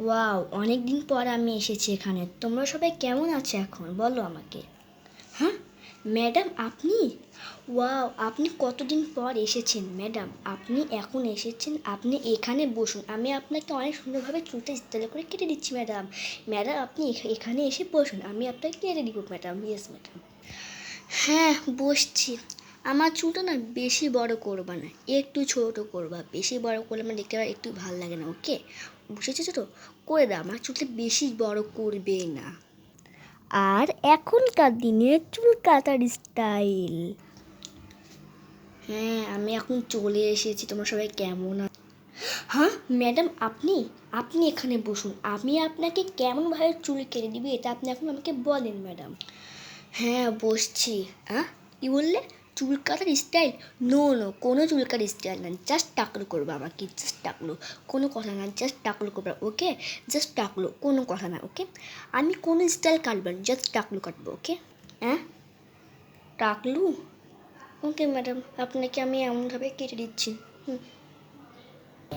Wow, অনেক দিন পর আমি এসেছি এখানে। তোমরা সবাই কেমন আছো এখন বলো আমাকে। হ্যাঁ ম্যাডাম, আপনি? ওয়াও, আপনি কতদিন পর এসেছেন ম্যাডাম। আপনি এখন এসেছেন, আপনি এখানে বসুন। আমি আপনাকে অনেক সুন্দরভাবে চুলটা স্টাইল করে কেটে দিচ্ছি ম্যাডাম। ম্যাডাম, আপনি এখানে এসে বসুন, আমি আপনাকে কেটে দিব ম্যাডাম। Yes madam. হ্যাঁ, বসছি। আমার চুলটা না বেশি বড় করবা না, একটু ছোট করবা। বেশি বড় করলে আমার দেখতে একটু ভালো লাগে না। ওকে, বুঝেছো তো? করে দাও, আমার চুলটা বেশি বড় করবে না। আর এখনকার দিনে চুল কাটার স্টাইল। হ্যাঁ, আমি এখন চলে এসেছি। তোমরা সবাই কেমন আছো? হ্যাঁ ম্যাডাম, আপনি আপনি এখানে বসুন। আমি আপনাকে কেমনভাবে চুল কেটে দিবি এটা আপনি এখন আমাকে বলেন ম্যাডাম। হ্যাঁ, বসছি। কি বললে? চুল কাটার স্টাইল? নো নো, কোনো চুল কাটার স্টাইল না। জাস্ট টাকলু করবো আমাকে, জাস্ট টাকলু। কোনো কথা না, জাস্ট টাকলু করবো। ওকে, জাস্ট টাকলু, কোনো কথা না। ওকে, আমি কোনো স্টাইল কাটবো না, জাস্ট টাকলু কাটবো। ওকে, হ্যাঁ, টাকলু। ওকে ম্যাডাম, আপনাকে আমি এমনভাবে কেটে দিচ্ছি।